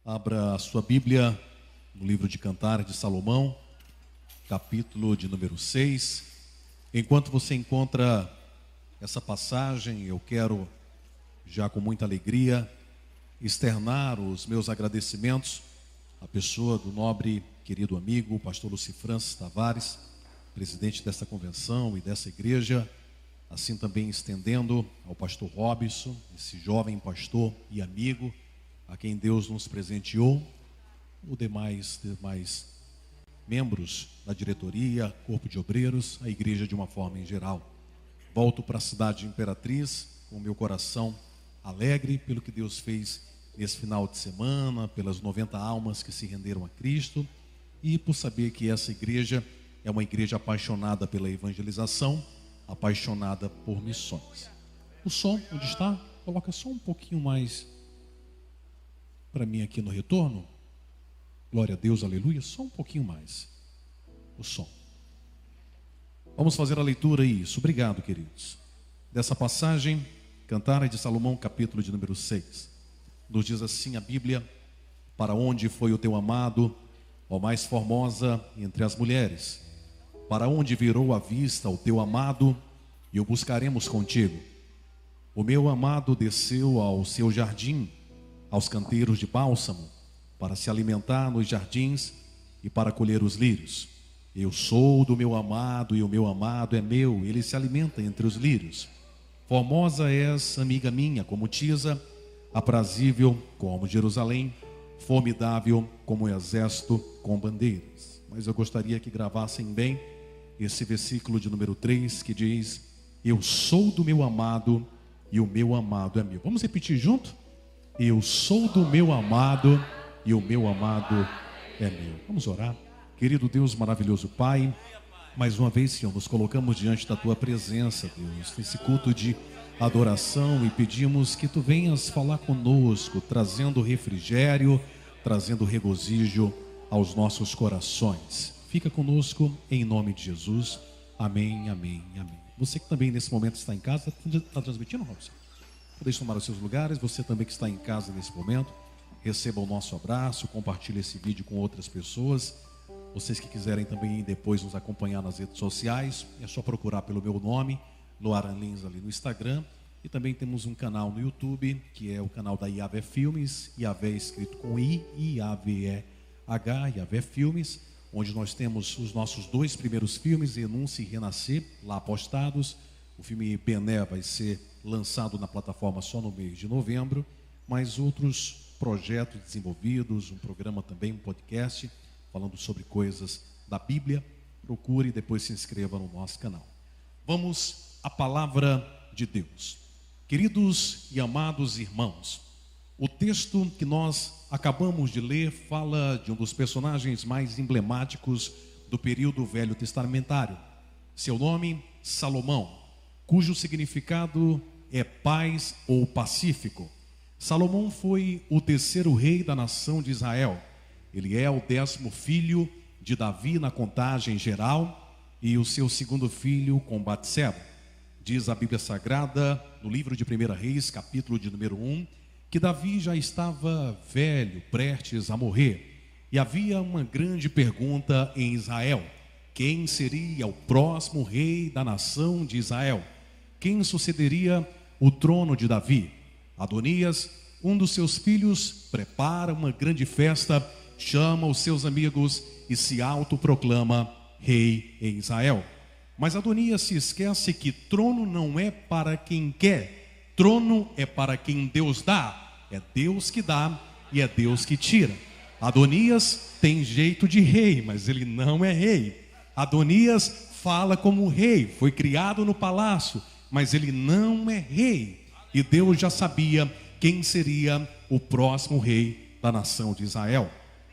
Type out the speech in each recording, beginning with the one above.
Abra a sua Bíblia no livro de Cantares de Salomão, capítulo de número 6. Enquanto você encontra essa passagem, eu quero, já com muita alegria, externar os meus agradecimentos à pessoa do nobre, querido amigo, pastor Luci Francis Tavares, presidente desta convenção e dessa igreja, assim também estendendo ao pastor Robson, esse jovem pastor e amigo, a quem Deus nos presenteou, os demais membros da diretoria, corpo de obreiros, a igreja de uma forma em geral. Volto para a cidade de Imperatriz com meu coração alegre pelo que Deus fez nesse final de semana, pelas 90 almas que se renderam a Cristo e por saber que essa igreja é uma igreja apaixonada pela evangelização, apaixonada por missões. O som, onde está? Coloca só um pouquinho mais para mim aqui no retorno. Glória a Deus, aleluia. Só um pouquinho mais o som. Vamos fazer a leitura isso. Obrigado, queridos. Dessa passagem, Cantares de Salomão, capítulo de número 6. Nos diz assim a Bíblia: para onde foi o teu amado, ó mais formosa entre as mulheres? Para onde virou a vista o teu amado, e o buscaremos contigo? O meu amado desceu ao seu jardim, aos canteiros de bálsamo, para se alimentar nos jardins e para colher os lírios. Eu sou do meu amado e o meu amado é meu, ele se alimenta entre os lírios. Formosa és, amiga minha, como Tisa, aprazível como Jerusalém, formidável como um exército com bandeiras. Mas eu gostaria que gravassem bem esse versículo de número 3, que diz: eu sou do meu amado e o meu amado é meu. Vamos repetir junto? Eu sou do meu amado e o meu amado é meu. Vamos orar. Querido Deus, maravilhoso Pai, mais uma vez, Senhor, nos colocamos diante da Tua presença, Deus, nesse culto de adoração, e pedimos que Tu venhas falar conosco, trazendo refrigério, trazendo regozijo aos nossos corações. Fica conosco em nome de Jesus. Amém, amém, amém. Você que também nesse momento está em casa, está transmitindo, Robson? Podem tomar os seus lugares. Você também que está em casa nesse momento, receba o nosso abraço, compartilhe esse vídeo com outras pessoas. Vocês que quiserem também depois nos acompanhar nas redes sociais, é só procurar pelo meu nome, Loaran Lins, ali no Instagram. E também temos um canal no YouTube, que é o canal da Iavé Filmes, Iavé escrito com I, I-A-V-E-H, Iavé Filmes, onde nós temos os nossos 2 primeiros filmes, Renúncia e Renascer, lá postados. O filme Bené vai ser lançado na plataforma só no mês de novembro, mas outros projetos desenvolvidos, um programa também, um podcast, falando sobre coisas da Bíblia. Procure e depois se inscreva no nosso canal. Vamos à palavra de Deus. Queridos e amados irmãos, o texto que nós acabamos de ler fala de um dos personagens mais emblemáticos do período velho testamentário. Seu nome, Salomão, cujo significado é paz ou pacífico. Salomão foi o 3º rei da nação de Israel. Ele é o 10º filho de Davi na contagem geral e o seu 2º filho com Batseba. Diz a Bíblia Sagrada, no livro de 1 Reis, capítulo de número 1, que Davi já estava velho, prestes a morrer. E havia uma grande pergunta em Israel: quem seria o próximo rei da nação de Israel? Quem sucederia o trono de Davi? Adonias, um dos seus filhos, prepara uma grande festa, chama os seus amigos e se autoproclama rei em Israel. Mas Adonias se esquece que trono não é para quem quer, trono é para quem Deus dá. É Deus que dá e é Deus que tira. Adonias tem jeito de rei, mas ele não é rei. Adonias fala como rei, foi criado no palácio, mas ele não é rei. E Deus já sabia quem seria o próximo rei da nação de Israel.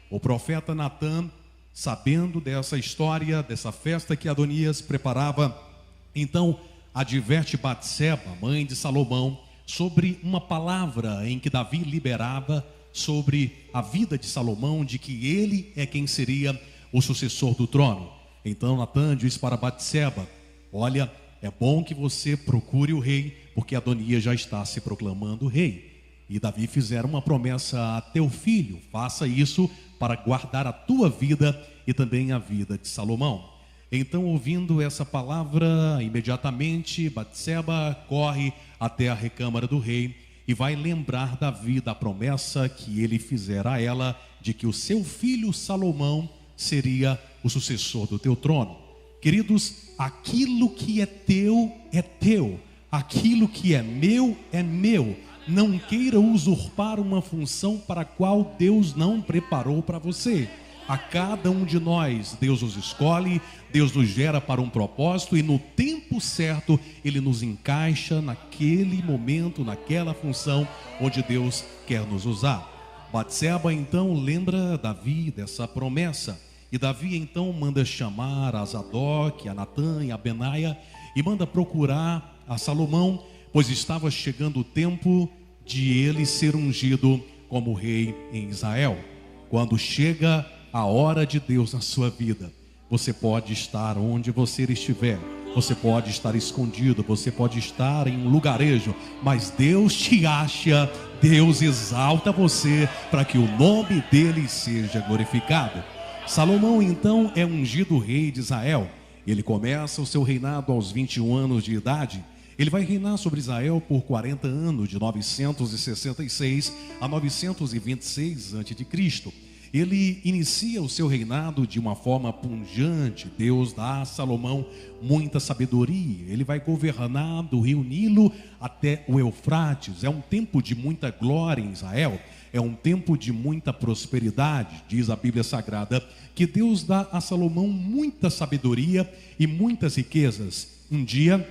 O profeta Natã, sabendo dessa história, dessa festa que Adonias preparava, então adverte Batseba, mãe de Salomão, sobre uma palavra em que Davi liberava sobre a vida de Salomão, de que ele é quem seria o sucessor do trono. Então Natã diz para Batseba: olha, é bom que você procure o rei, porque Adonias já está se proclamando rei. E Davi fizera uma promessa a teu filho: faça isso para guardar a tua vida e também a vida de Salomão. Então, ouvindo essa palavra, imediatamente Batseba corre até a recâmara do rei e vai lembrar Davi da promessa que ele fizera a ela, de que o seu filho Salomão seria o sucessor do teu trono. Queridos, aquilo que é teu, aquilo que é meu. Não queira usurpar uma função para a qual Deus não preparou para você. A cada um de nós, Deus nos escolhe, Deus nos gera para um propósito, e no tempo certo Ele nos encaixa naquele momento, naquela função onde Deus quer nos usar. Batseba então lembra Davi dessa promessa, e Davi então manda chamar a Zadok, a Natã e a Benaia, e manda procurar a Salomão, pois estava chegando o tempo de ele ser ungido como rei em Israel. Quando chega a hora de Deus na sua vida, você pode estar onde você estiver, você pode estar escondido, você pode estar em um lugarejo, mas Deus te acha, Deus exalta você para que o nome dele seja glorificado. Salomão então é ungido rei de Israel. Ele começa o seu reinado aos 21 anos de idade. Ele vai reinar sobre Israel por 40 anos, de 966 a 926 a.C. Ele inicia o seu reinado de uma forma pungente. Deus dá a Salomão muita sabedoria. Ele vai governar do rio Nilo até o Eufrates. É um tempo de muita glória em Israel. É um tempo de muita prosperidade. Diz a Bíblia Sagrada que Deus dá a Salomão muita sabedoria e muitas riquezas. Um dia,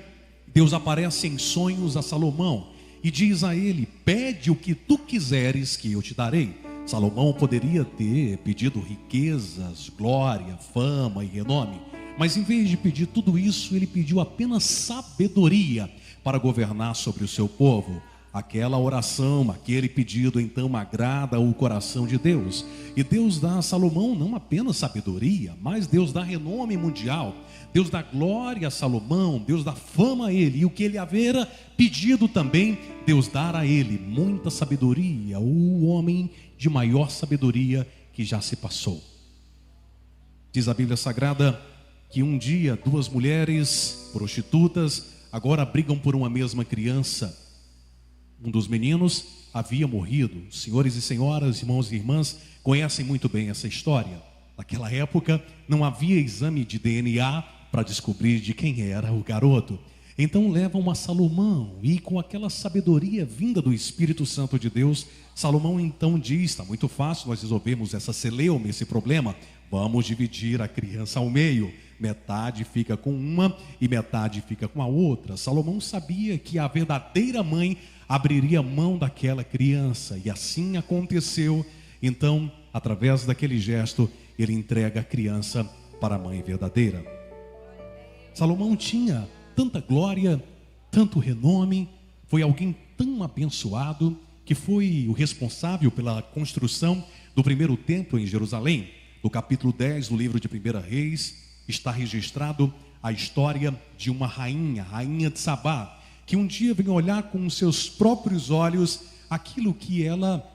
Deus aparece em sonhos a Salomão e diz a ele: pede o que tu quiseres que eu te darei. Salomão poderia ter pedido riquezas, glória, fama e renome, mas em vez de pedir tudo isso, ele pediu apenas sabedoria para governar sobre o seu povo. Aquela oração, aquele pedido então agrada o coração de Deus, e Deus dá a Salomão não apenas sabedoria, mas Deus dá renome mundial. Deus dá glória a Salomão, Deus dá fama a ele, e o que ele havera pedido também, Deus dá a ele muita sabedoria, o homem de maior sabedoria que já se passou. Diz a Bíblia Sagrada que um dia duas mulheres prostitutas agora brigam por uma mesma criança. Um dos meninos havia morrido. Senhores e senhoras, irmãos e irmãs, conhecem muito bem essa história. Naquela época não havia exame de DNA para descobrir de quem era o garoto. Então levam a Salomão, e com aquela sabedoria vinda do Espírito Santo de Deus, Salomão então diz: está muito fácil, nós resolvemos essa celeuma, esse problema. Vamos dividir a criança ao meio. Metade fica com uma e metade fica com a outra. Salomão sabia que a verdadeira mãe abriria mão daquela criança, e assim aconteceu. Então, através daquele gesto, ele entrega a criança para a mãe verdadeira. Salomão tinha tanta glória, tanto renome, foi alguém tão abençoado, que foi o responsável pela construção do primeiro templo em Jerusalém. No capítulo 10 do livro de 1 Reis, está registrado a história de uma rainha, rainha de Sabá, que um dia veio olhar com os seus próprios olhos aquilo que ela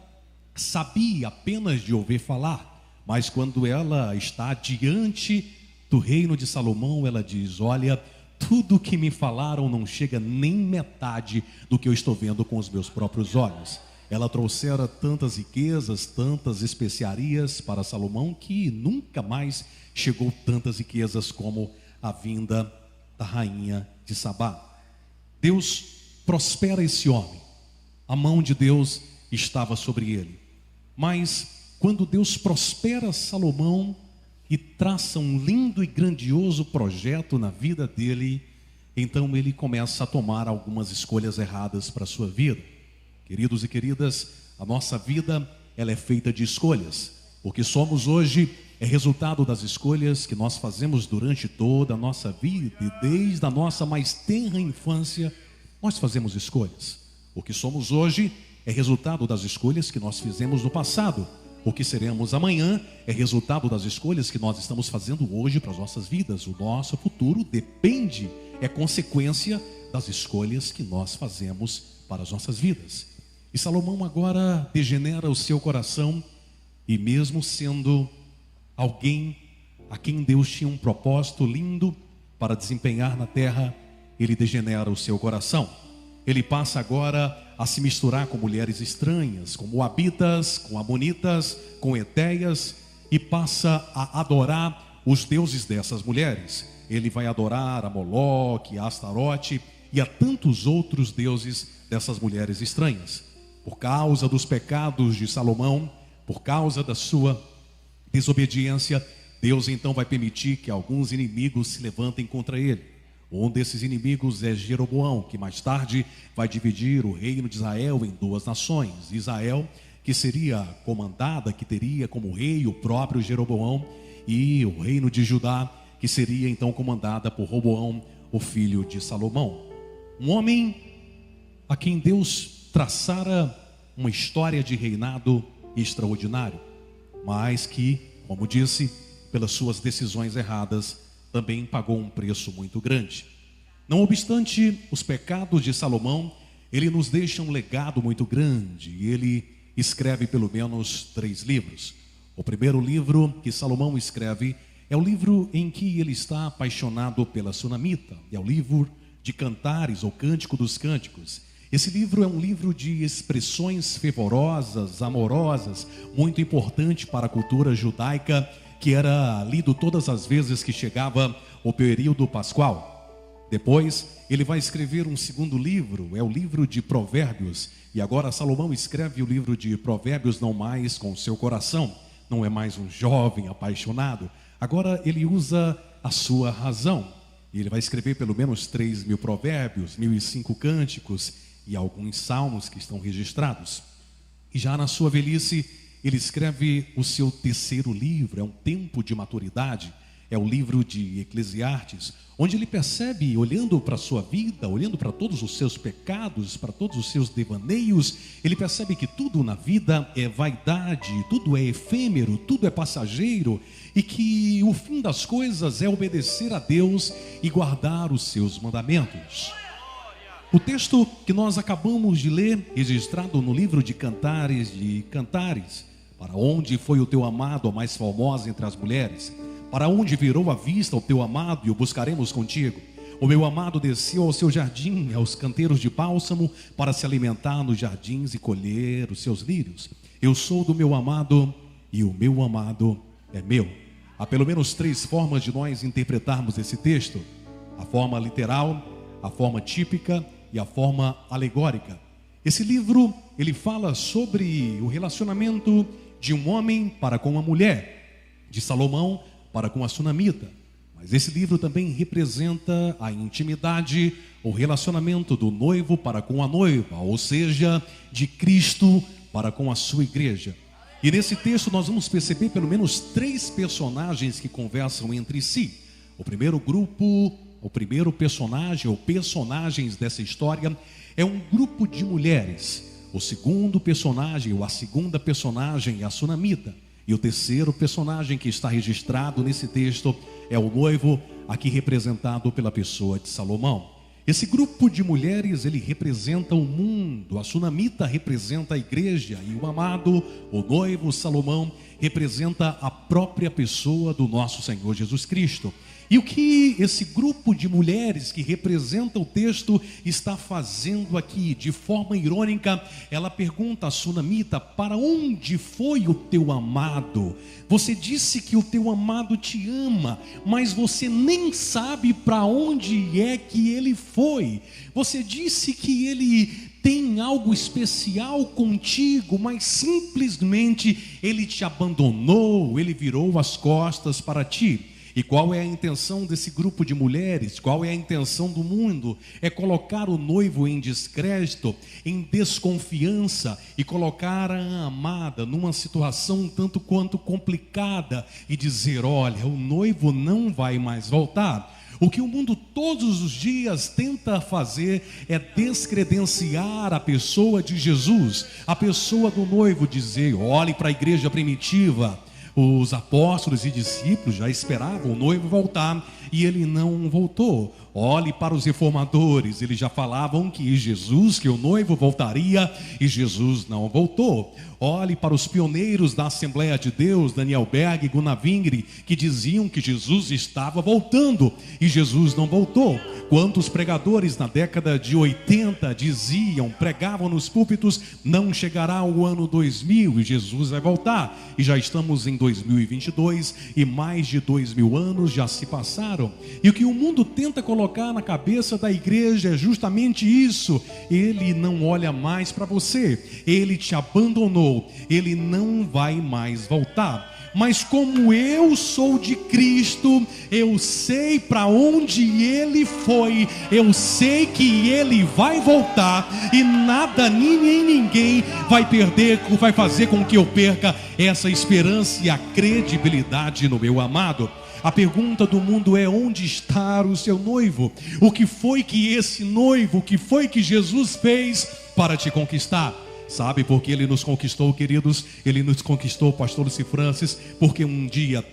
sabia apenas de ouvir falar, mas quando ela está diante do reino de Salomão, ela diz: olha, tudo que me falaram não chega nem metade do que eu estou vendo com os meus próprios olhos. Ela trouxera tantas riquezas, tantas especiarias para Salomão, que nunca mais chegou tantas riquezas como a vinda da rainha de Sabá. Deus prospera esse homem, a mão de Deus estava sobre ele. Mas quando Deus prospera Salomão e traça um lindo e grandioso projeto na vida dele, então ele começa a tomar algumas escolhas erradas para a sua vida. Queridos e queridas, a nossa vida, ela é feita de escolhas. O que somos hoje é resultado das escolhas que nós fazemos durante toda a nossa vida, e desde a nossa mais tenra infância, nós fazemos escolhas. O que somos hoje é resultado das escolhas que nós fizemos no passado. O que seremos amanhã é resultado das escolhas que nós estamos fazendo hoje para as nossas vidas. O nosso futuro depende, é consequência das escolhas que nós fazemos para as nossas vidas. E Salomão agora degenera o seu coração, e mesmo sendo alguém a quem Deus tinha um propósito lindo para desempenhar na terra, ele degenera o seu coração. Ele passa agora a se misturar com mulheres estranhas, com moabitas, com amonitas, com etéias, e passa a adorar os deuses dessas mulheres. Ele vai adorar a Moloque, a Astarote e a tantos outros deuses dessas mulheres estranhas. Por causa dos pecados de Salomão, por causa da sua desobediência, Deus então vai permitir que alguns inimigos se levantem contra ele. Um desses inimigos é Jeroboão, que mais tarde vai dividir o reino de Israel em duas nações. Israel, que seria comandada, que teria como rei o próprio Jeroboão, e o reino de Judá, que seria então comandada por Roboão, o filho de Salomão. Um homem a quem Deus traçara uma história de reinado extraordinário, mas que, como disse, pelas suas decisões erradas, também pagou um preço muito grande. Não obstante os pecados de Salomão, ele nos deixa um legado muito grande, e ele escreve pelo menos 3 livros. O primeiro livro que Salomão escreve é o livro em que ele está apaixonado pela Sunamita, é o livro de Cantares, ou Cântico dos Cânticos. Esse livro é um livro de expressões fervorosas, amorosas, muito importante para a cultura judaica, que era lido todas as vezes que chegava o período pascual. Depois, ele vai escrever um segundo livro, é o livro de Provérbios. E agora Salomão escreve o livro de Provérbios não mais com o seu coração, não é mais um jovem apaixonado. Agora ele usa a sua razão. E ele vai escrever pelo menos 3.000 provérbios, 1.005 cânticos e alguns salmos que estão registrados. E já na sua velhice, ele escreve o seu terceiro livro, é um tempo de maturidade, é o livro de Eclesiastes, onde ele percebe, olhando para a sua vida, olhando para todos os seus pecados, para todos os seus devaneios, ele percebe que tudo na vida é vaidade, tudo é efêmero, tudo é passageiro, e que o fim das coisas é obedecer a Deus e guardar os seus mandamentos. O texto que nós acabamos de ler, registrado no livro de Cantares, para onde foi o teu amado, a mais formosa entre as mulheres? Para onde virou a vista o teu amado e o buscaremos contigo? O meu amado desceu ao seu jardim, aos canteiros de bálsamo, para se alimentar nos jardins e colher os seus lírios. Eu sou do meu amado e o meu amado é meu. Há pelo menos 3 formas de nós interpretarmos esse texto: a forma literal, a forma típica e a forma alegórica. Esse livro, ele fala sobre o relacionamento de um homem para com uma mulher, de Salomão para com a Sunamita. Mas esse livro também representa a intimidade, o relacionamento do noivo para com a noiva, ou seja, de Cristo para com a sua igreja. E nesse texto nós vamos perceber pelo menos 3 personagens que conversam entre si. O primeiro grupo, o primeiro personagem ou personagens dessa história é um grupo de mulheres. O segundo personagem ou a segunda personagem é a Sunamita. E o terceiro personagem que está registrado nesse texto é o noivo, aqui representado pela pessoa de Salomão. Esse grupo de mulheres, ele representa o mundo. A Sunamita representa a igreja, e o amado, o noivo Salomão, representa a própria pessoa do nosso Senhor Jesus Cristo. E o que esse grupo de mulheres que representa o texto está fazendo aqui? De forma irônica, ela pergunta a Sunamita: para onde foi o teu amado? Você disse que o teu amado te ama, mas você nem sabe para onde é que ele foi. Você disse que ele tem algo especial contigo, mas simplesmente ele te abandonou, ele virou as costas para ti. E qual é a intenção desse grupo de mulheres? Qual é a intenção do mundo? É colocar o noivo em descrédito, em desconfiança, e colocar a amada numa situação um tanto quanto complicada e dizer: olha, o noivo não vai mais voltar. O que o mundo todos os dias tenta fazer é descredenciar a pessoa de Jesus, a pessoa do noivo, dizer: olhe para a igreja primitiva. Os apóstolos e discípulos já esperavam o noivo voltar e ele não voltou. Olhe para os reformadores, eles já falavam que Jesus, que o noivo voltaria, e Jesus não voltou. Olhe para os pioneiros da Assembleia de Deus, Daniel Berg e Gunnar Wingre, que diziam que Jesus estava voltando, e Jesus não voltou. Quantos pregadores na década de 80 pregavam nos púlpitos, não chegará o ano 2000 e Jesus vai voltar. E já estamos em 2022 e mais de 2000 anos já se passaram. E o que o mundo tenta colocar na cabeça da igreja é justamente isso: ele não olha mais para você, ele te abandonou, ele não vai mais voltar. Mas como eu sou de Cristo, eu sei para onde Ele foi, eu sei que Ele vai voltar, e nada, nem ninguém vai fazer com que eu perca essa esperança e a credibilidade no meu amado. A pergunta do mundo é: onde está o seu noivo? O que foi que esse noivo, o que foi que Jesus fez para te conquistar? Sabe por que ele nos conquistou, queridos? Ele nos conquistou, pastor Luci Francis, porque um dia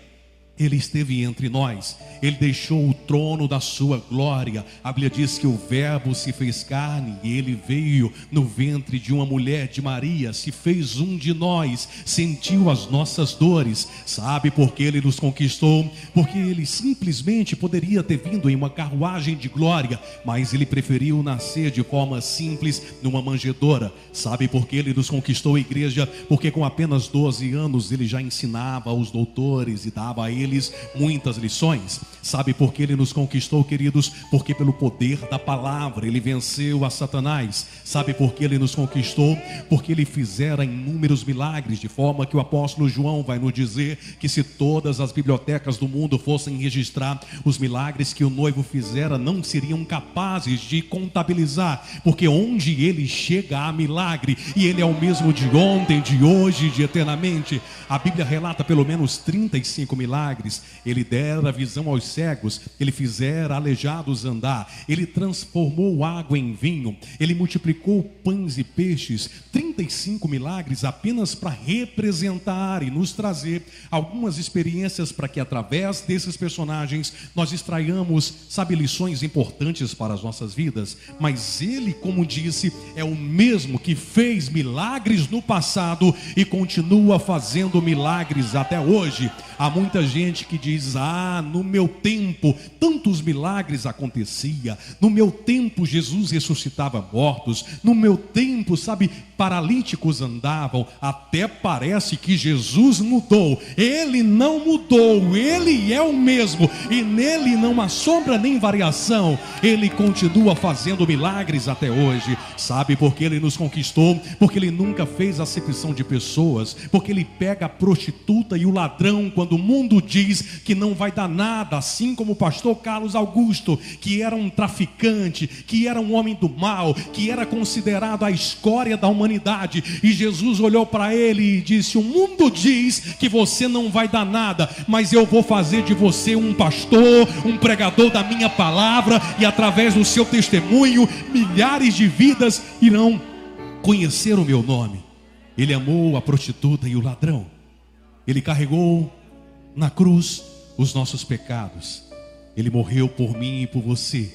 ele esteve entre nós, ele deixou o trono da sua glória. A Bíblia diz que o verbo se fez carne e ele veio no ventre de uma mulher, de Maria, se fez um de nós, sentiu as nossas dores. Sabe por que ele nos conquistou? Porque ele simplesmente poderia ter vindo em uma carruagem de glória, mas ele preferiu nascer de forma simples numa manjedoura. Sabe por que ele nos conquistou, igreja? Porque com apenas 12 anos ele já ensinava aos doutores e dava a eles muitas lições. Sabe por que ele nos conquistou, queridos? Porque pelo poder da palavra ele venceu a Satanás. Sabe por que ele nos conquistou? Porque ele fizera inúmeros milagres, de forma que o apóstolo João vai nos dizer que se todas as bibliotecas do mundo fossem registrar os milagres que o noivo fizera, não seriam capazes de contabilizar, porque onde ele chega há milagre, e ele é o mesmo de ontem, de hoje e de eternamente. A Bíblia relata pelo menos 35 milagres. Ele dera visão aos cegos, ele fizera aleijados andar, ele transformou água em vinho, ele multiplicou pães e peixes. 35 milagres apenas para representar e nos trazer algumas experiências, para que através desses personagens nós extraiamos, sabe, lições importantes para as nossas vidas. Mas ele, como disse, é o mesmo que fez milagres no passado e continua fazendo milagres até hoje. Há muita gente que diz: no meu tempo tantos milagres acontecia, no meu tempo Jesus ressuscitava mortos, no meu tempo, sabe, paralíticos andavam. Até parece que Jesus mudou. Ele não mudou, ele é o mesmo, e nele não há sombra nem variação. Ele continua fazendo milagres até hoje. Sabe por que ele nos conquistou? Porque ele nunca fez acepção de pessoas, porque ele pega a prostituta e o ladrão quando o mundo diz que não vai dar nada, assim como o pastor Carlos Augusto, que era um traficante, que era um homem do mal, que era considerado a escória da humanidade, e Jesus olhou para ele e disse: o mundo diz que você não vai dar nada, mas eu vou fazer de você um pastor, um pregador da minha palavra, e através do seu testemunho milhares de vidas irão conhecer o meu nome. Ele amou a prostituta e o ladrão, ele carregou na cruz os nossos pecados, ele morreu por mim e por você,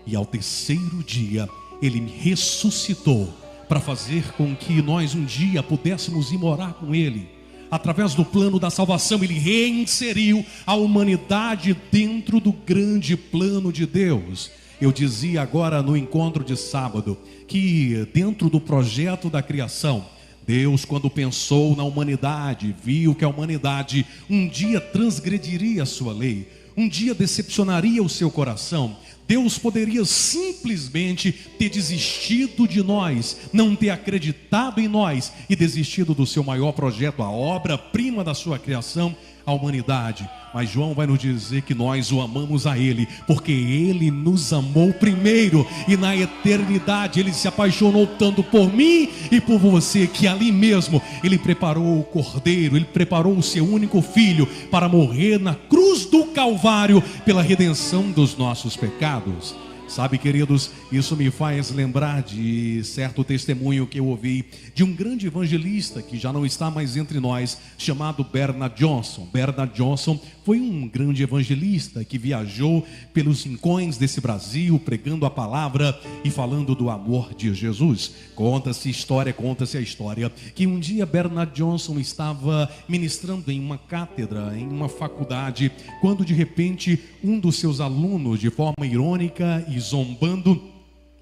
e ao terceiro dia ele me ressuscitou para fazer com que nós um dia pudéssemos ir morar com ele. Através do plano da salvação, ele reinseriu a humanidade dentro do grande plano de Deus. Eu dizia agora no encontro de sábado que dentro do projeto da criação, Deus, quando pensou na humanidade, viu que a humanidade um dia transgrediria a sua lei, um dia decepcionaria o seu coração. Deus poderia simplesmente ter desistido de nós, não ter acreditado em nós e desistido do seu maior projeto, a obra-prima da sua criação, a humanidade. Mas João vai nos dizer que nós o amamos a ele, porque ele nos amou primeiro, e na eternidade ele se apaixonou tanto por mim e por você, que ali mesmo ele preparou o Cordeiro, ele preparou o seu único filho para morrer na cruz do Calvário pela redenção dos nossos pecados. Sabe, queridos, isso me faz lembrar de certo testemunho que eu ouvi de um grande evangelista que já não está mais entre nós, chamado Bernard Johnson. Bernard Johnson foi um grande evangelista que viajou pelos rincões desse Brasil, pregando a palavra e falando do amor de Jesus. Conta-se a história que um dia Bernard Johnson estava ministrando em uma cátedra, em uma faculdade, quando de repente um dos seus alunos, de forma irônica e zombando,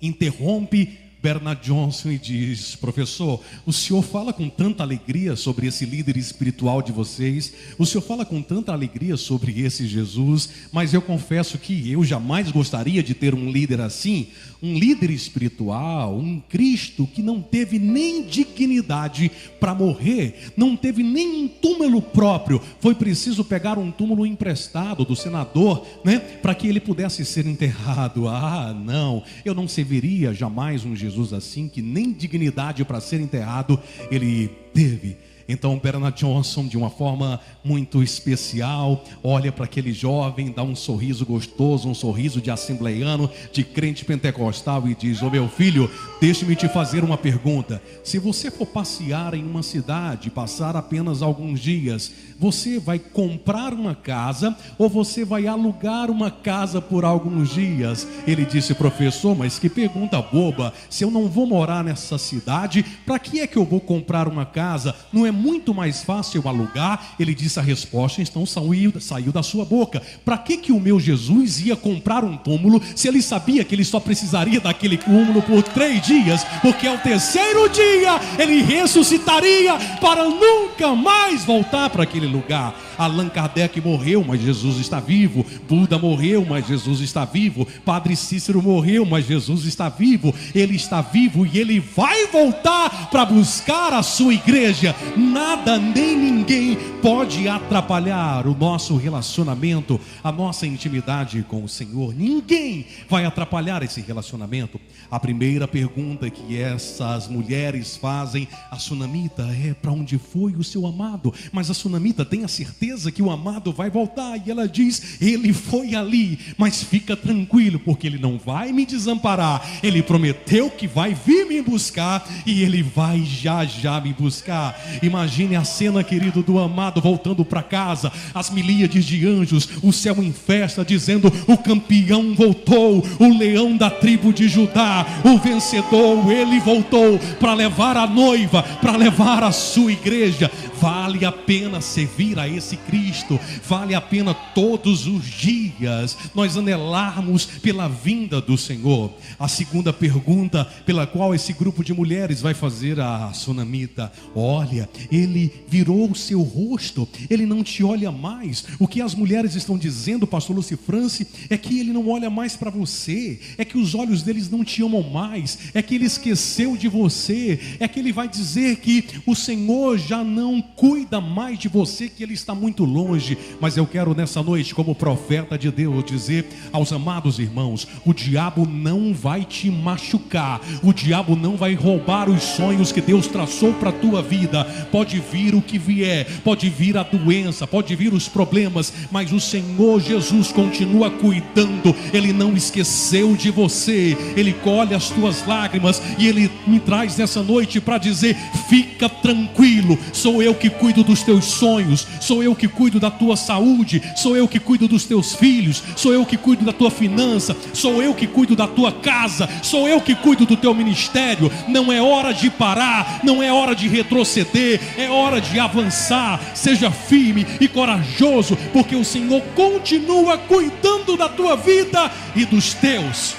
interrompe Bernard Johnson e diz: professor, o senhor fala com tanta alegria sobre esse líder espiritual de vocês, o senhor fala com tanta alegria sobre esse Jesus, mas eu confesso que eu jamais gostaria de ter um líder assim, um líder espiritual, um Cristo que não teve nem dignidade para morrer, não teve nem um túmulo próprio, foi preciso pegar um túmulo emprestado do senador, né, para que ele pudesse ser enterrado. Ah, não, eu não serviria jamais um Jesus assim, que nem dignidade para ser enterrado ele teve. Então Bernard Johnson, de uma forma muito especial, olha para aquele jovem, dá um sorriso gostoso, um sorriso de assembleiano, de crente pentecostal, e diz: ô meu filho, deixe-me te fazer uma pergunta. Se você for passear em uma cidade, passar apenas alguns dias, você vai comprar uma casa ou você vai alugar uma casa por alguns dias? Ele disse: professor, mas que pergunta boba, se eu não vou morar nessa cidade, para que é que eu vou comprar uma casa? Não é muito mais fácil eu alugar? Ele disse: a resposta então saiu da sua boca. Para que o meu Jesus ia comprar um túmulo se ele sabia que ele só precisaria daquele túmulo por 3 dias, porque ao terceiro dia ele ressuscitaria para nunca mais voltar para aquele lugar? Allan Kardec morreu, mas Jesus está vivo. Buda morreu, mas Jesus está vivo. Padre Cícero morreu, mas Jesus está vivo. Ele está vivo e ele vai voltar para buscar a sua igreja. Nada nem ninguém pode atrapalhar o nosso relacionamento, a nossa intimidade com o Senhor. Ninguém vai atrapalhar esse relacionamento. A primeira pergunta que essas mulheres fazem: a sunamita, para onde foi o seu amado? Mas a sunamita tem a certeza que o amado vai voltar, e ela diz: ele foi ali, mas fica tranquilo, porque ele não vai me desamparar. Ele prometeu que vai vir me buscar, e ele vai já já me buscar. Imagine a cena, querido, do amado voltando para casa, as milíades de anjos, o céu em festa, dizendo: o campeão voltou, o leão da tribo de Judá, o vencedor, ele voltou para levar a noiva, para levar a sua igreja. Vale a pena servir a esse Cristo, vale a pena todos os dias nós anelarmos pela vinda do Senhor. A segunda pergunta pela qual esse grupo de mulheres vai fazer a sunamita: olha, ele virou o seu rosto, ele não te olha mais. O que as mulheres estão dizendo, pastor Lucifrance, é que ele não olha mais para você, é que os olhos deles não te amam mais, é que ele esqueceu de você, é que ele vai dizer que o Senhor já não cuida mais de você, que ele está muito longe. Mas eu quero nessa noite, como profeta de Deus, dizer aos amados irmãos: o diabo não vai te machucar, o diabo não vai roubar os sonhos que Deus traçou para a tua vida. Pode vir o que vier, pode vir a doença, pode vir os problemas, mas o Senhor Jesus continua cuidando. Ele não esqueceu de você, ele colhe as tuas lágrimas, e ele me traz nessa noite para dizer: fica tranquilo, sou eu que cuido dos teus sonhos, sou eu que cuido da tua saúde, sou eu que cuido dos teus filhos, sou eu que cuido da tua finança, sou eu que cuido da tua casa, sou eu que cuido do teu ministério. Não é hora de parar, não é hora de retroceder, é hora de avançar. Seja firme e corajoso, porque o Senhor continua cuidando da tua vida e dos teus.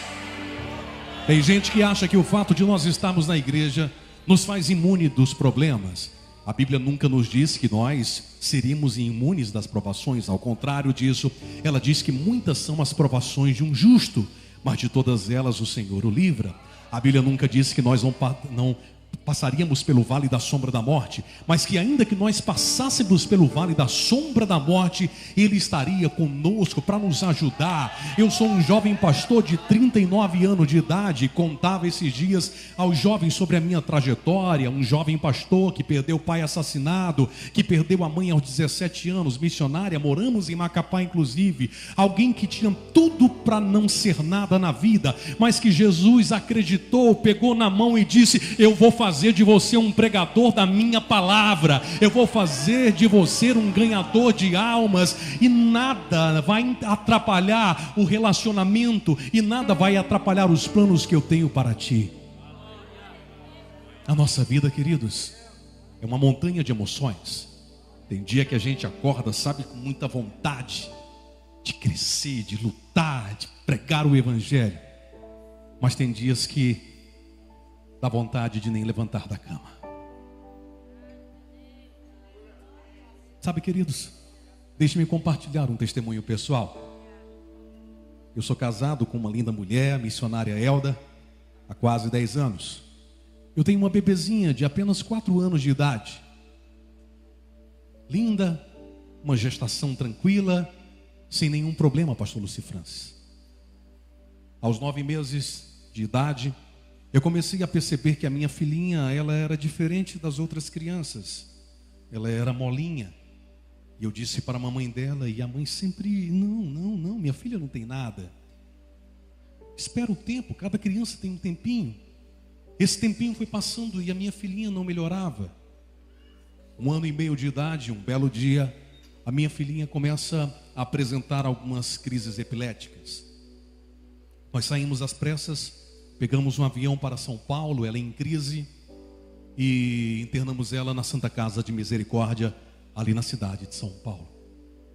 Tem gente que acha que o fato de nós estarmos na igreja nos faz imune dos problemas. A Bíblia nunca nos diz que nós seríamos imunes das provações. Ao contrário disso, ela diz que muitas são as provações de um justo, mas de todas elas o Senhor o livra. A Bíblia nunca diz que nós não passaríamos pelo vale da sombra da morte, mas que ainda que nós passássemos pelo vale da sombra da morte, Ele estaria conosco para nos ajudar. Eu sou um jovem pastor de 39 anos de idade, contava esses dias aos jovens sobre a minha trajetória, um jovem pastor que perdeu o pai assassinado, que perdeu a mãe aos 17 anos, missionária, moramos em Macapá inclusive, alguém que tinha tudo para não ser nada na vida, mas que Jesus acreditou, pegou na mão e disse: eu vou fazer de você um pregador da minha palavra, eu vou fazer de você um ganhador de almas, e nada vai atrapalhar o relacionamento, e nada vai atrapalhar os planos que eu tenho para ti. A nossa vida, queridos, é uma montanha de emoções. Tem dia que a gente acorda, sabe, com muita vontade de crescer, de lutar, de pregar o evangelho, mas tem dias que dá vontade de nem levantar da cama. Sabe, queridos, deixe-me compartilhar um testemunho pessoal. Eu sou casado com uma linda mulher, a missionária Elda, há quase 10 anos. Eu tenho uma bebezinha de apenas 4 anos de idade. Linda, uma gestação tranquila, sem nenhum problema, pastor Luci Francis. Aos 9 meses de idade, eu comecei a perceber que a minha filhinha, ela era diferente das outras crianças. Ela era molinha. E eu disse para a mamãe dela, e a mãe sempre: não, minha filha não tem nada. Espera o tempo, cada criança tem um tempinho. Esse tempinho foi passando e a minha filhinha não melhorava. 1 ano e meio de idade, um belo dia, a minha filhinha começa a apresentar algumas crises epiléticas. Nós saímos às pressas, pegamos um avião para São Paulo, ela em crise, e internamos ela na Santa Casa de Misericórdia, ali na cidade de São Paulo.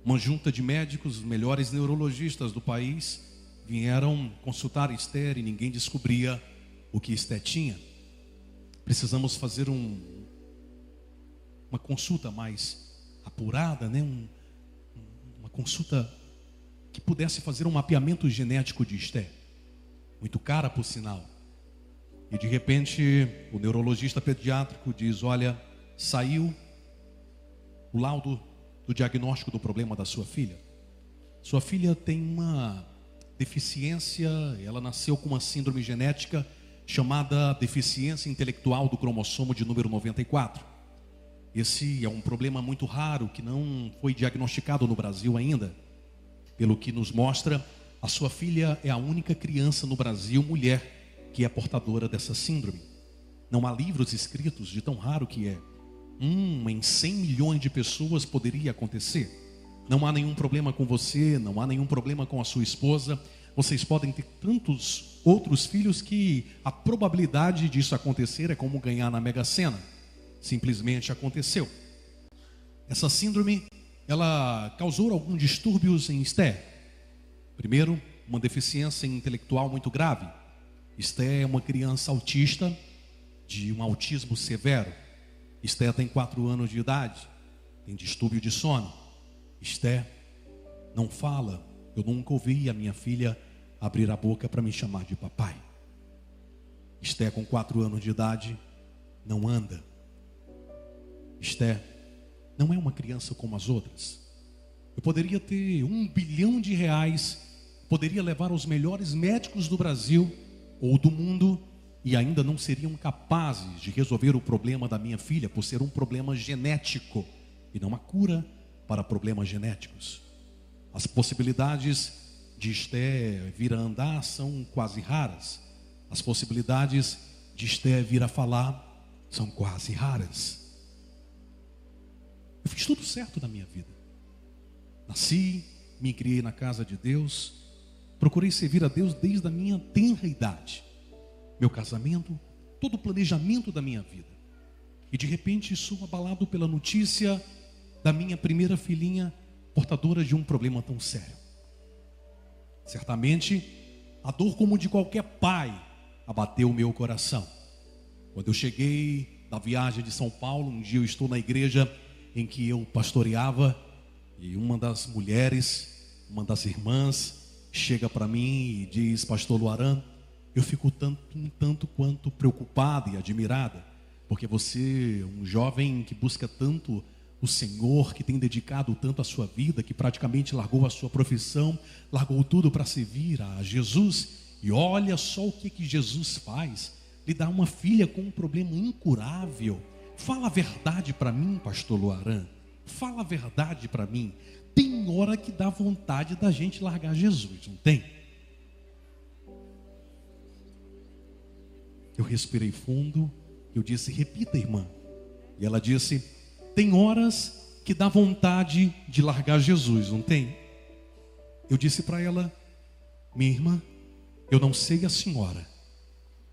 Uma junta de médicos, os melhores neurologistas do país, vieram consultar Esther e ninguém descobria o que Esther tinha. Precisamos fazer uma consulta mais apurada, né? Uma consulta que pudesse fazer um mapeamento genético de Esther. Muito cara, por sinal. E de repente, o neurologista pediátrico diz: olha, saiu o laudo do diagnóstico do problema da sua filha. Sua filha tem uma deficiência, ela nasceu com uma síndrome genética chamada deficiência intelectual do cromossomo de número 94. Esse é um problema muito raro que não foi diagnosticado no Brasil ainda. Pelo que nos mostra, a sua filha é a única criança no Brasil, mulher, que é portadora dessa síndrome. Não há livros escritos de tão raro que é. Em 100 milhões de pessoas poderia acontecer. Não há nenhum problema com você, não há nenhum problema com a sua esposa. Vocês podem ter tantos outros filhos que a probabilidade disso acontecer é como ganhar na Mega Sena. Simplesmente aconteceu. Essa síndrome, ela causou alguns distúrbios em Esther. Primeiro, uma deficiência intelectual muito grave. Esther é uma criança autista, de um autismo severo. Esther tem 4 anos de idade, tem distúrbio de sono. Esther não fala. Eu nunca ouvi a minha filha abrir a boca para me chamar de papai. Esther, com 4 anos de idade, não anda. Esther não é uma criança como as outras. Eu poderia ter R$1 bilhão, poderia levar aos melhores médicos do Brasil ou do mundo, e ainda não seriam capazes de resolver o problema da minha filha, por ser um problema genético e não uma cura para problemas genéticos. As possibilidades de Esther vir a andar são quase raras. As possibilidades de Esther vir a falar são quase raras. Eu fiz tudo certo na minha vida. Nasci, me criei na casa de Deus, procurei servir a Deus desde a minha tenra idade. Meu casamento, todo o planejamento da minha vida. E de repente sou abalado pela notícia da minha primeira filhinha portadora de um problema tão sério. Certamente, a dor como de qualquer pai abateu o meu coração. Quando eu cheguei da viagem de São Paulo, um dia eu estou na igreja em que eu pastoreava, e uma das mulheres, uma das irmãs, chega para mim e diz: pastor Luaran, eu fico um tanto quanto preocupada e admirada, Porque você, um jovem que busca tanto o Senhor, que tem dedicado tanto a sua vida, que praticamente largou a sua profissão, largou tudo para servir a Jesus, e olha só o que Jesus faz, lhe dá uma filha com um problema incurável. Fala a verdade para mim, pastor Luaran, fala a verdade para mim. Tem hora que dá vontade da gente largar Jesus, não tem? Eu respirei fundo, eu disse, repita, irmã. E ela disse, tem horas que dá vontade de largar Jesus, não tem? Eu disse para ela, minha irmã, eu não sei a senhora,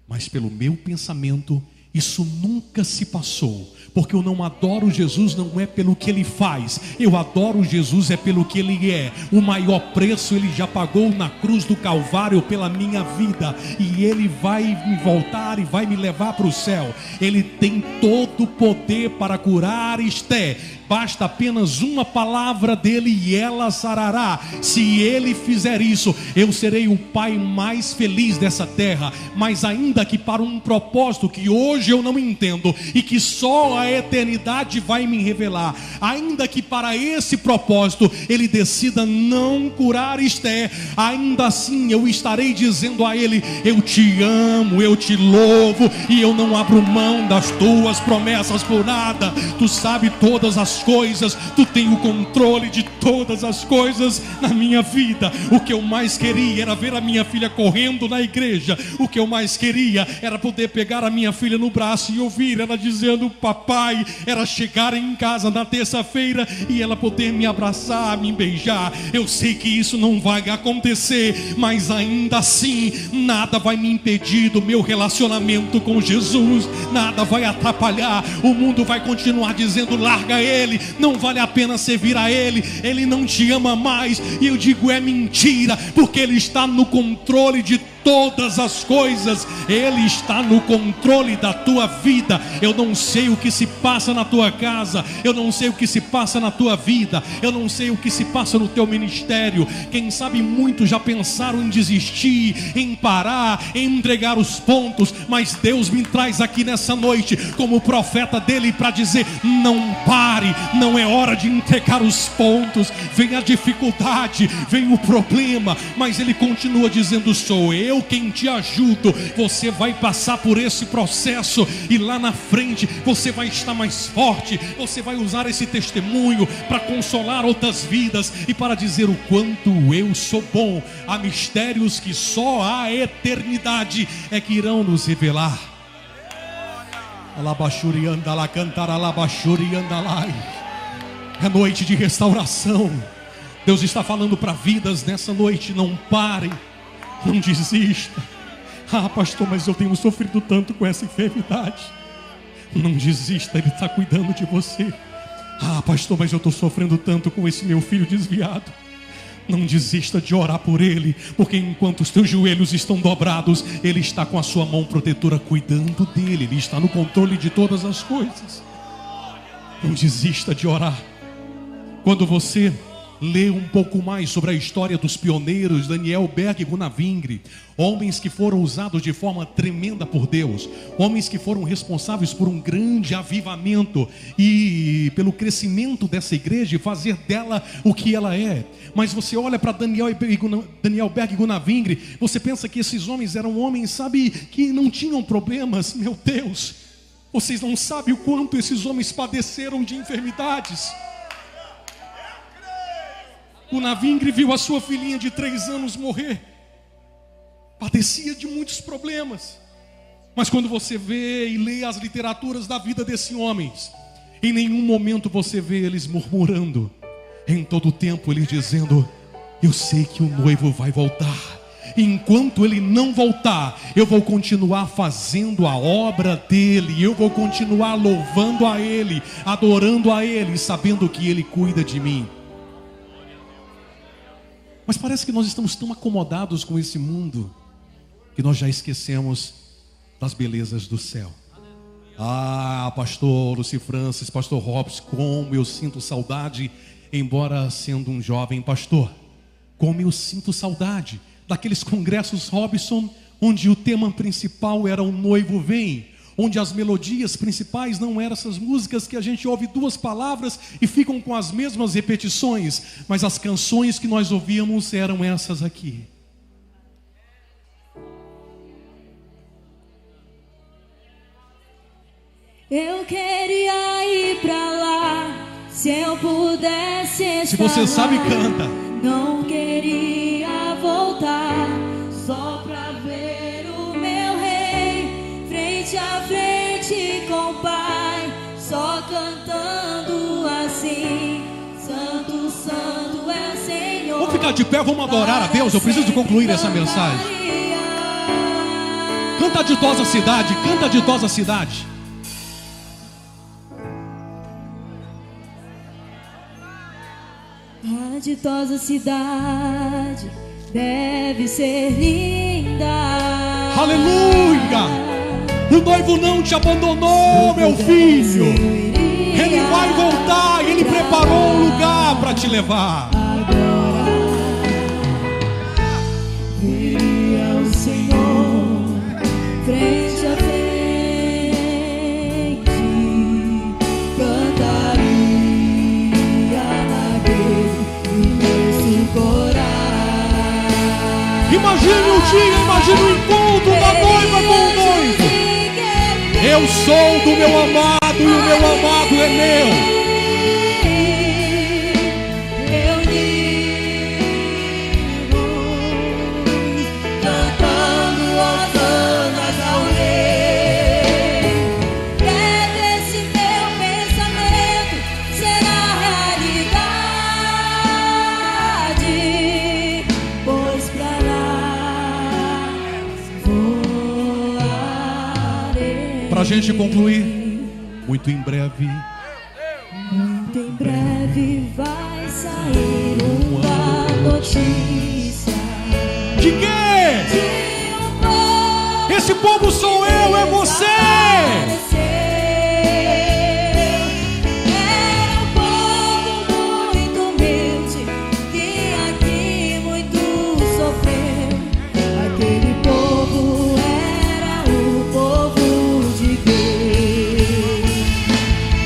mas pelo meu pensamento, isso nunca se passou. Porque eu não adoro Jesus não é pelo que Ele faz, eu adoro Jesus é pelo que Ele é. O maior preço Ele já pagou na cruz do Calvário pela minha vida, e Ele vai me voltar e vai me levar para o céu. Ele tem todo o poder para curar Esté. Basta apenas uma palavra dele e ela sarará. Se ele fizer isso, eu serei o pai mais feliz dessa terra. Mas ainda que para um propósito que hoje eu não entendo e que só a eternidade vai me revelar, ainda que para esse propósito ele decida não curar Esté, ainda assim eu estarei dizendo a ele, eu te amo, eu te louvo, e eu não abro mão das tuas promessas por nada. Tu sabe todas as coisas, tu tem o controle de todas as coisas na minha vida. O que eu mais queria era ver a minha filha correndo na igreja. O que eu mais queria era poder pegar a minha filha no braço e ouvir ela dizendo papai, era chegar em casa na terça-feira e ela poder me abraçar, me beijar. Eu sei que isso não vai acontecer, mas ainda assim nada vai me impedir do meu relacionamento com Jesus, nada vai atrapalhar. O mundo vai continuar dizendo larga ele, não vale a pena servir a ele, ele não te ama mais. E eu digo é mentira, porque ele está no controle de todas as coisas, ele está no controle da tua vida. Eu não sei o que se passa na tua casa, eu não sei o que se passa na tua vida, eu não sei o que se passa no teu ministério. Quem sabe muitos já pensaram em desistir, em parar, em entregar os pontos, mas Deus me traz aqui nessa noite como profeta dele para dizer, não pare, não é hora de entregar os pontos. Vem a dificuldade, vem o problema, mas ele continua dizendo, sou eu quem te ajudo. Você vai passar por esse processo e lá na frente você vai estar mais forte. Você vai usar esse testemunho para consolar outras vidas e para dizer o quanto eu sou bom. Há mistérios que só a eternidade é que irão nos revelar. É noite de restauração. Deus está falando para vidas nessa noite, não parem, não desista. Ah, pastor, mas eu tenho sofrido tanto com essa enfermidade. Não desista, Ele está cuidando de você. Ah, pastor, mas eu estou sofrendo tanto com esse meu filho desviado. Não desista de orar por ele, porque enquanto os teus joelhos estão dobrados, Ele está com a sua mão protetora cuidando dele. Ele está no controle de todas as coisas. Não desista de orar. Quando você lê um pouco mais sobre a história dos pioneiros Daniel Berg e Gunnar Wingre, homens que foram usados de forma tremenda por Deus, homens que foram responsáveis por um grande avivamento e pelo crescimento dessa igreja e fazer dela o que ela é. Mas você olha para Daniel Berg e Gunnar Wingre, você pensa que esses homens eram homens, sabe, que não tinham problemas. Meu Deus, vocês não sabem o quanto esses homens padeceram de enfermidades. Gunnar Wingre viu a sua filhinha de 3 anos morrer. Padecia de muitos problemas. Mas quando você vê e lê as literaturas da vida desses homens, em nenhum momento você vê eles murmurando. Em todo o tempo eles dizendo, eu sei que o noivo vai voltar. Enquanto ele não voltar, eu vou continuar fazendo a obra dele. Eu vou continuar louvando a ele, adorando a ele, sabendo que ele cuida de mim. Mas parece que nós estamos tão acomodados com esse mundo que nós já esquecemos das belezas do céu. Ah, pastor Luci Francis, pastor Robson, como eu sinto saudade, embora sendo um jovem pastor, como eu sinto saudade daqueles congressos Robson, onde o tema principal era o noivo vem, onde as melodias principais não eram essas músicas que a gente ouve duas palavras e ficam com as mesmas repetições, mas as canções que nós ouvíamos eram essas aqui. Eu queria ir pra lá, se eu pudesse estar. Se você sabe, canta. Não queria voltar, só pra ver o meu rei, frente a frente com o Pai, só cantando assim: Santo, Santo é o Senhor. Vamos ficar de pé, vamos adorar a Deus. Eu preciso concluir essa mensagem. Canta a ditosa cidade, canta a ditosa cidade. A ditosa cidade deve ser linda. Aleluia! O noivo não te abandonou, meu filho. Ele vai voltar, ele preparou um lugar para te levar. Agora veria o Senhor frente a frente, cantaria naquele imenso coral. Imagine o dia, imagine o encontro da noiva com o noivo. Eu sou do meu amado e o meu amado é meu. Eu digo, cantando hosanas ao Rei. Deve esse meu pensamento ser a realidade, pois pra lá voarei. Pra gente concluir, muito em breve, Muito em breve vai sair uma notícia de quê? de um povo Esse povo sou eu, é você. apareceu. Era um povo muito humilde que aqui muito sofreu. Aquele povo era o povo de Deus.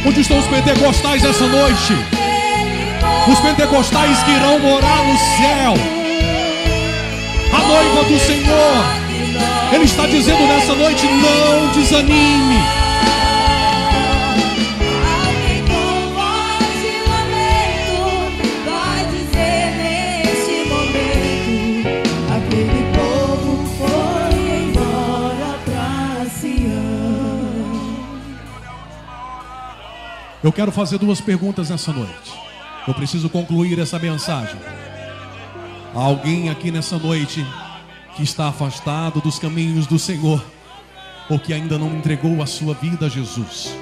Onde estão os pentecostais essa noite? Os pentecostais que irão morar no céu. A noiva do Senhor. Ele está dizendo nessa noite: não desanime. Alguém com voz de lamento vai dizer neste momento: aquele povo foi embora pra Sião. Eu quero fazer duas perguntas nessa noite. Eu preciso concluir essa mensagem. Há alguém aqui nessa noite que está afastado dos caminhos do Senhor, ou que ainda não entregou a sua vida a Jesus.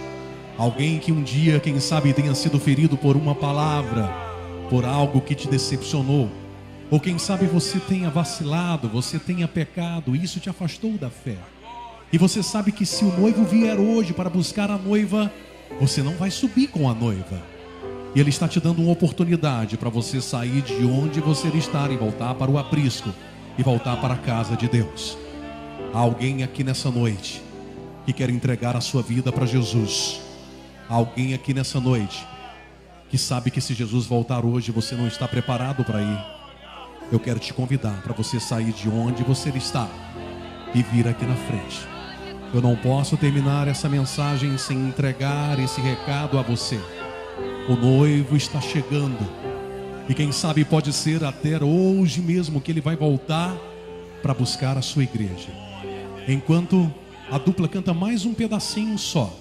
Alguém que um dia, quem sabe, tenha sido ferido por uma palavra, por algo que te decepcionou, ou quem sabe você tenha vacilado, você tenha pecado, e isso te afastou da fé. E você sabe que se o noivo vier hoje para buscar a noiva, você não vai subir com a noiva. E Ele está te dando uma oportunidade para você sair de onde você está e voltar para o aprisco e voltar para a casa de Deus. Há alguém aqui nessa noite que quer entregar a sua vida para Jesus. Há alguém aqui nessa noite que sabe que se Jesus voltar hoje você não está preparado para ir. Eu quero te convidar para você sair de onde você está e vir aqui na frente. Eu não posso terminar essa mensagem sem entregar esse recado a você. O noivo está chegando. E quem sabe pode ser até hoje mesmo que ele vai voltar para buscar a sua igreja. Enquanto a dupla canta mais um pedacinho só,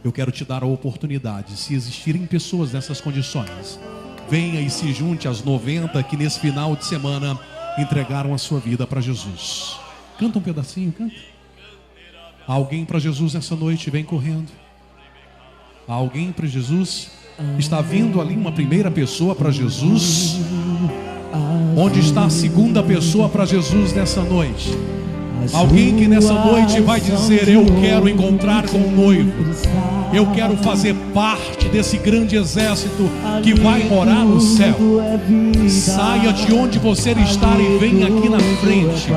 eu quero te dar a oportunidade, se existirem pessoas nessas condições, venha e se junte às 90 que nesse final de semana entregaram a sua vida para Jesus. Canta um pedacinho, canta. Há alguém para Jesus essa noite, vem correndo. Há alguém para Jesus? Está vindo ali uma primeira pessoa para Jesus. Onde está a segunda pessoa para Jesus nessa noite? Alguém que nessa noite vai dizer: eu quero encontrar com o noivo, eu quero fazer parte desse grande exército que vai morar no céu. Saia de onde você está e venha aqui na frente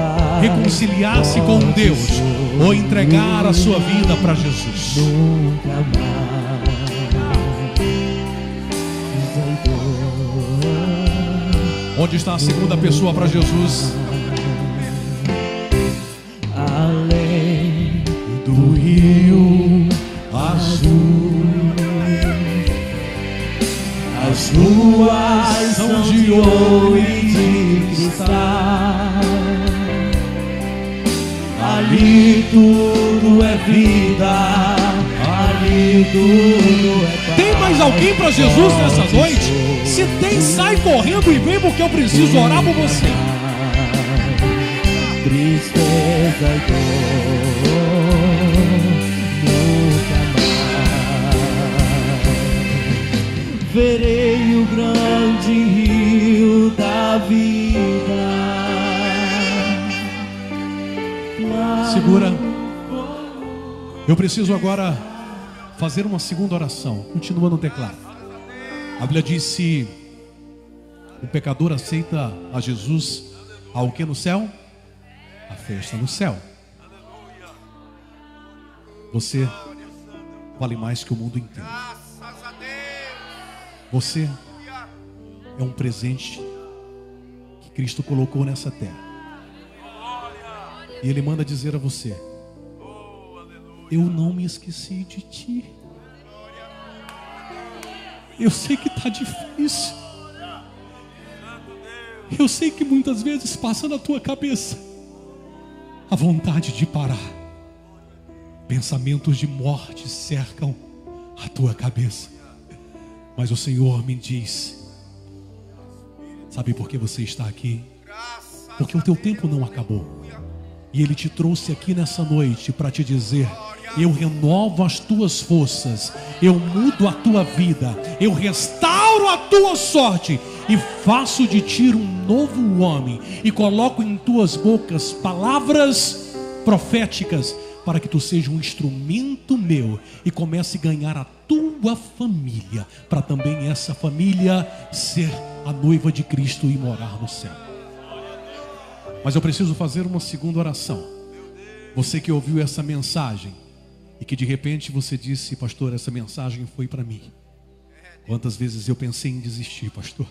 reconciliar-se com Deus ou entregar a sua vida para Jesus. Onde está a segunda pessoa para Jesus? Além do rio azul, as ruas são de ouro e de cristal. Ali tudo é vida, ali tudo é paz. Tem mais alguém para Jesus nessa noite? Se tem, sai correndo e vem, porque eu preciso orar por você. Tristeza e dor nunca mais. Verei o grande rio da vida. Segura. Eu preciso agora fazer uma segunda oração. Continua no teclado. A Bíblia diz: se o pecador aceita a Jesus, há o que no céu? A festa no céu. Você vale mais que o mundo inteiro. Você é um presente que Cristo colocou nessa terra. E Ele manda dizer a você: eu não me esqueci de ti. Eu sei que está difícil. Eu sei que muitas vezes passa na tua cabeça a vontade de parar. Pensamentos de morte cercam a tua cabeça. Mas o Senhor me diz: sabe por que você está aqui? Porque o teu tempo não acabou. E Ele te trouxe aqui nessa noite para te dizer: eu renovo as tuas forças, eu mudo a tua vida, eu restauro a tua sorte e faço de ti um novo homem, e coloco em tuas bocas palavras proféticas para que tu seja um instrumento meu e comece a ganhar a tua família, para também essa família ser a noiva de Cristo e morar no céu. Mas eu preciso fazer uma segunda oração. Você que ouviu essa mensagem e que de repente você disse: pastor, essa mensagem foi para mim. Quantas vezes eu pensei em desistir, pastor?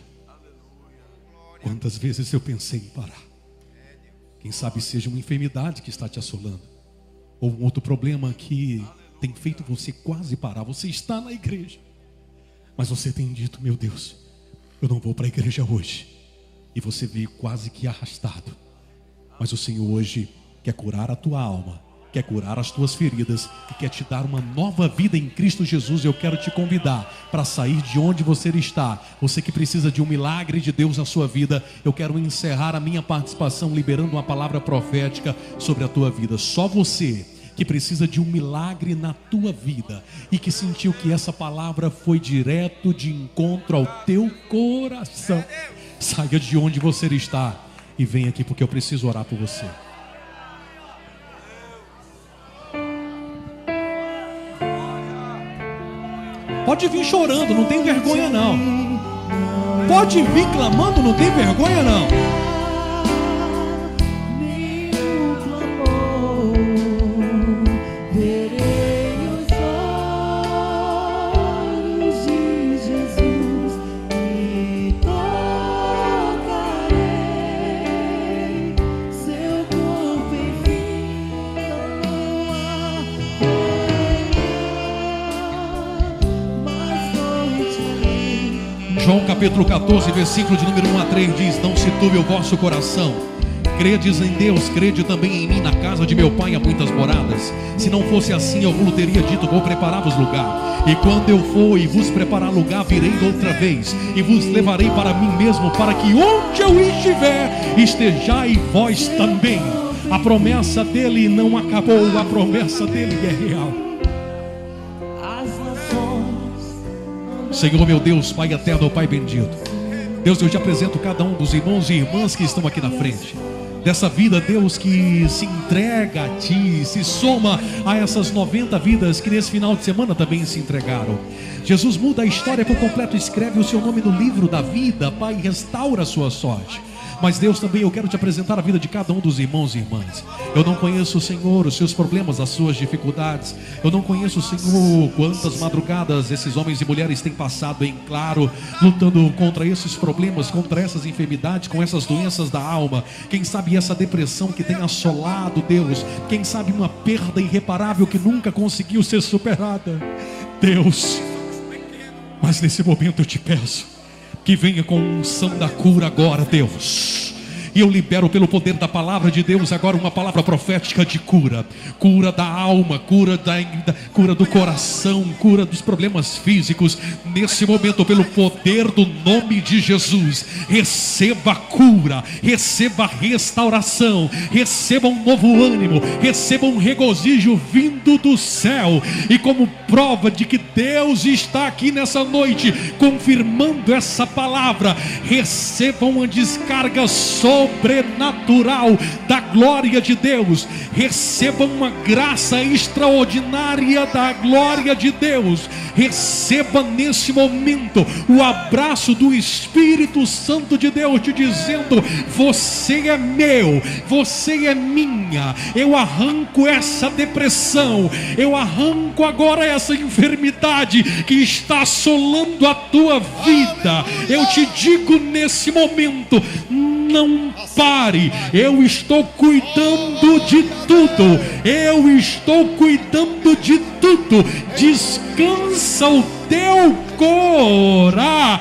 Quantas vezes eu pensei em parar? Quem sabe seja uma enfermidade que está te assolando, ou um outro problema que tem feito você quase parar. Você está na igreja, mas você tem dito: meu Deus, eu não vou para a igreja hoje. E você veio quase que arrastado. Mas o Senhor hoje quer curar a tua alma, quer curar as tuas feridas e quer te dar uma nova vida em Cristo Jesus. Eu quero te convidar para sair de onde você está. Você que precisa de um milagre de Deus na sua vida, eu quero encerrar a minha participação liberando uma palavra profética sobre a tua vida. Só você que precisa de um milagre na tua vida e que sentiu que essa palavra foi direto de encontro ao teu coração, saia de onde você está e vem aqui, porque eu preciso orar por você. Pode vir chorando, não tem vergonha não. Pode vir clamando, não tem vergonha não. João capítulo 14, versículo de número 1 a 3 diz: não se turbe o vosso coração, credes em Deus, crede também em mim. Na casa de meu pai há muitas moradas. Se não fosse assim, eu vos teria dito: vou preparar-vos lugar. E quando eu for e vos preparar lugar, virei outra vez e vos levarei para mim mesmo, para que onde eu estiver, estejais vós também. A promessa dele não acabou, a promessa dele é real. Senhor meu Deus, Pai eterno, Pai bendito, Deus, eu te apresento cada um dos irmãos e irmãs que estão aqui na frente. dessa vida, Deus, que se entrega a Ti, se soma a essas 90 vidas que nesse final de semana também se entregaram. Jesus, muda a história por completo, escreve o Seu nome no livro da vida, Pai, restaura a sua sorte. Mas Deus, também eu quero te apresentar a vida de cada um dos irmãos e irmãs. Eu não conheço, Senhor, os seus problemas, as suas dificuldades. Eu não conheço, Senhor, quantas madrugadas esses homens e mulheres têm passado em claro, lutando contra esses problemas, contra essas enfermidades, com essas doenças da alma. Quem sabe essa depressão que tem assolado, Deus. Quem sabe uma perda irreparável que nunca conseguiu ser superada, Deus. Mas nesse momento eu te peço que venha com unção da cura agora, Deus. E eu libero pelo poder da palavra de Deus agora uma palavra profética de cura. Cura da alma, cura do coração, cura dos problemas físicos. Nesse momento, pelo poder do nome de Jesus, receba cura, receba restauração, receba um novo ânimo, receba um regozijo vindo do céu. E como prova de que Deus está aqui nessa noite, confirmando essa palavra, receba uma descarga sobrenatural da glória de Deus. Receba uma graça extraordinária da glória de Deus. Receba nesse momento o abraço do Espírito Santo de Deus, te dizendo: você é meu, você é minha. Eu arranco essa depressão, eu arranco agora essa enfermidade que está assolando a tua vida. Eu te digo nesse momento: não pare, eu estou cuidando de tudo, eu estou cuidando de tudo. Descansa o teu coração.